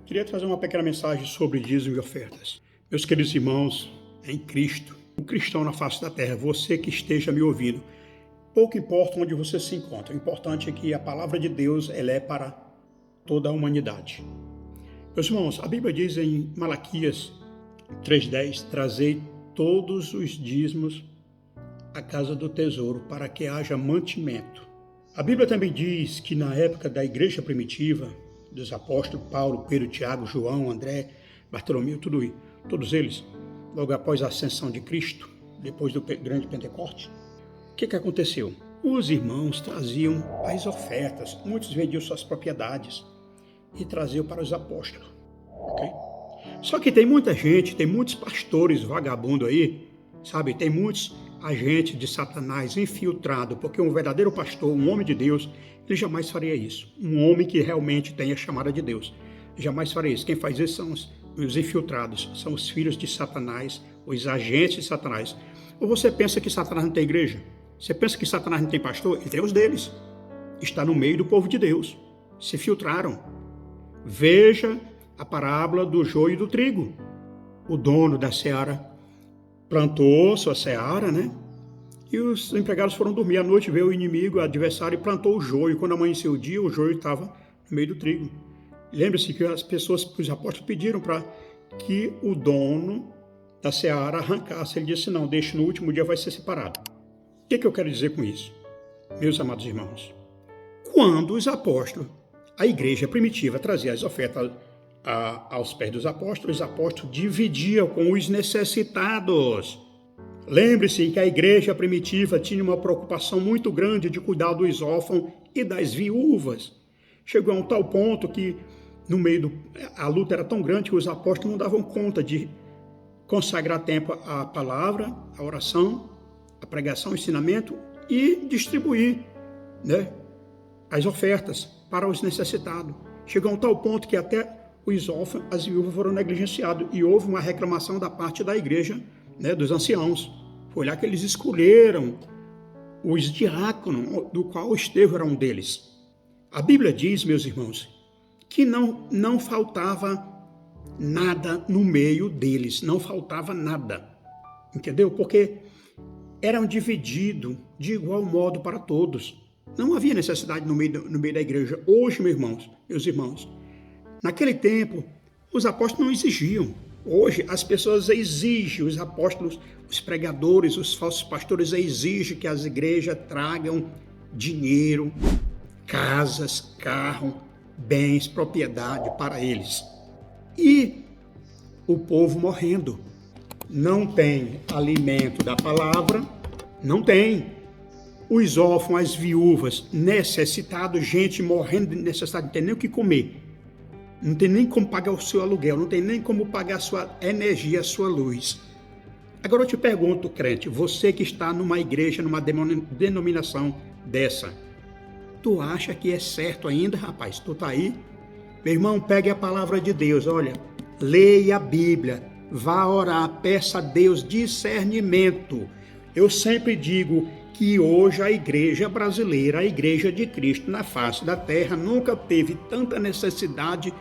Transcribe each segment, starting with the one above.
Queria trazer uma pequena mensagem sobre dízimo e ofertas. Meus queridos irmãos, em Cristo, o cristão na face da terra, você que esteja me ouvindo, pouco importa onde você se encontra, o importante é que a palavra de Deus ela é para toda a humanidade. Meus irmãos, a Bíblia diz em Malaquias 3,10, trazei todos os dízimos à casa do tesouro, para que haja mantimento. A Bíblia também diz que na época da igreja primitiva, dos apóstolos Paulo, Pedro, Tiago, João, André, Bartolomeu, todos eles, logo após a ascensão de Cristo, depois do grande Pentecoste, o que aconteceu? Os irmãos traziam as ofertas, muitos vendiam suas propriedades e traziam para os apóstolos. Okay? Só que tem muita gente, tem muitos pastores vagabundos aí, sabe? Tem muitos agentes de Satanás infiltrados, porque um verdadeiro pastor, um homem de Deus, ele jamais faria isso. Um homem que realmente tem a chamada de Deus, jamais faria isso. Quem faz isso são os infiltrados, são os filhos de Satanás, os agentes de Satanás. Ou você pensa que Satanás não tem igreja? Você pensa que Satanás não tem pastor? Ele tem os deles. Está no meio do povo de Deus. Se filtraram. Veja a parábola do joio e do trigo. O dono da seara plantou sua seara, né? E os empregados foram dormir. À noite veio o inimigo, o adversário, e plantou o joio. Quando amanheceu o dia, o joio estava no meio do trigo. Lembre-se que os apóstolos pediram para que o dono da seara arrancasse. Ele disse, não, deixe, no último dia vai ser separado. O que eu quero dizer com isso? Meus amados irmãos, quando os apóstolos, a igreja primitiva trazia as ofertas aos pés dos apóstolos, os apóstolos dividiam com os necessitados. Lembre-se que a igreja primitiva tinha uma preocupação muito grande de cuidar dos órfãos e das viúvas. Chegou a um tal ponto que, no meio a luta era tão grande que os apóstolos não davam conta de consagrar tempo à palavra, à oração, à pregação, ao ensinamento e distribuir, né, as ofertas para os necessitados. Chegou a um tal ponto que até os órfãos, as viúvas foram negligenciados e houve uma reclamação da parte da igreja, né, dos anciãos. Foi lá que eles escolheram os diáconos, do qual Estevão era um deles. A Bíblia diz, meus irmãos, que não faltava nada no meio deles, não faltava nada, entendeu? Porque eram divididos de igual modo para todos. Não havia necessidade no meio da igreja. Hoje, meus irmãos, naquele tempo, os apóstolos não exigiam. Hoje, as pessoas exigem, os apóstolos, os pregadores, os falsos pastores exigem que as igrejas tragam dinheiro, casas, carro, bens, propriedade para eles. E o povo morrendo. Não tem alimento da palavra, não tem. Os órfãos, as viúvas, necessitados, gente morrendo de necessidade, não tem nem o que comer. Não tem nem como pagar o seu aluguel, não tem nem como pagar a sua energia, a sua luz. Agora eu te pergunto, crente, você que está numa igreja, numa denominação dessa, tu acha que é certo ainda, rapaz? Tu tá aí? Meu irmão, pegue a palavra de Deus, olha, leia a Bíblia, vá orar, peça a Deus discernimento. Eu sempre digo que hoje a igreja brasileira, a igreja de Cristo na face da terra, nunca teve tanta necessidade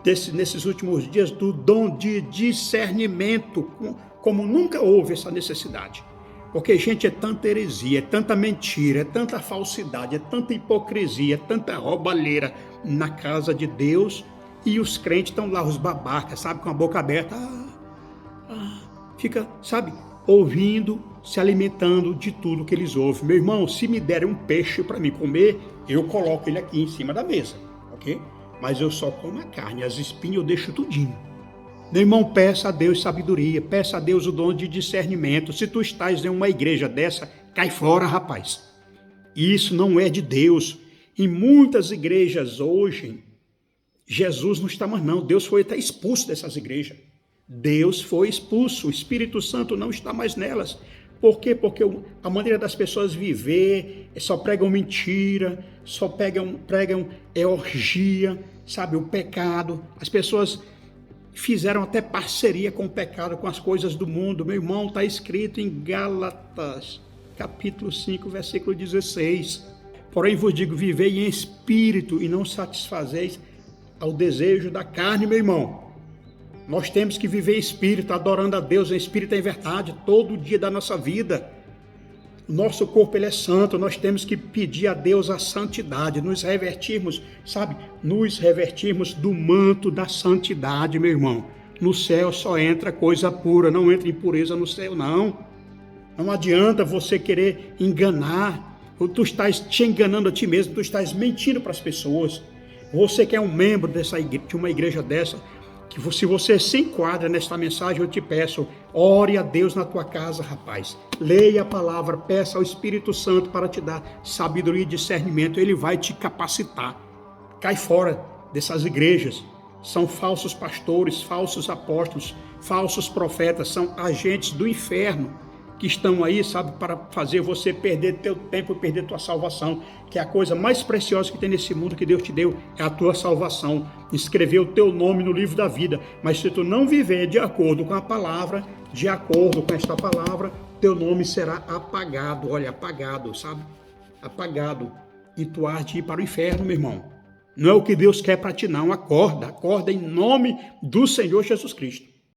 nesses últimos dias do dom de discernimento, como nunca houve essa necessidade. Porque, gente, é tanta heresia, é tanta mentira, é tanta falsidade, é tanta hipocrisia, é tanta roubalheira na casa de Deus, e os crentes estão lá, os babacas, sabe, com a boca aberta, fica, sabe, ouvindo, se alimentando de tudo que eles ouvem. Meu irmão, se me derem um peixe para me comer, eu coloco ele aqui em cima da mesa, ok? Mas eu só como a carne, as espinhas eu deixo tudinho. Meu irmão, peça a Deus sabedoria, peça a Deus o dom de discernimento. Se tu estás em uma igreja dessa, cai fora, rapaz. Isso não é de Deus. Em muitas igrejas hoje, Jesus não está mais não. Deus foi até expulso dessas igrejas. Deus foi expulso, o Espírito Santo não está mais nelas. Por quê? Porque a maneira das pessoas viver, só pregam mentira, só pregam orgia, sabe, o pecado. As pessoas fizeram até parceria com o pecado, com as coisas do mundo. Meu irmão, está escrito em Gálatas, capítulo 5, versículo 16. Porém vos digo, vivei em espírito e não satisfazeis ao desejo da carne, meu irmão. Nós temos que viver em espírito, adorando a Deus em espírito e em verdade, todo dia da nossa vida. O nosso corpo ele é santo, nós temos que pedir a Deus a santidade, nos revertirmos, sabe? Nos revertirmos do manto da santidade, meu irmão. No céu só entra coisa pura, não entra impureza no céu, não. Não adianta você querer enganar, ou tu estás te enganando a ti mesmo, tu estás mentindo para as pessoas. Você que é um membro de uma igreja dessa, que se você se enquadra nesta mensagem, eu te peço, ore a Deus na tua casa, rapaz. Leia a palavra, peça ao Espírito Santo para te dar sabedoria e discernimento. Ele vai te capacitar. Cai fora dessas igrejas. São falsos pastores, falsos apóstolos, falsos profetas, são agentes do inferno que estão aí, sabe, para fazer você perder teu tempo, perder tua salvação, que é a coisa mais preciosa que tem nesse mundo que Deus te deu, é a tua salvação. Escrever o teu nome no livro da vida, mas se tu não viver de acordo com a palavra, de acordo com esta palavra, teu nome será apagado, olha, apagado, sabe? Apagado. E tu has de ir para o inferno, meu irmão. Não é o que Deus quer para ti, não. Acorda, acorda em nome do Senhor Jesus Cristo.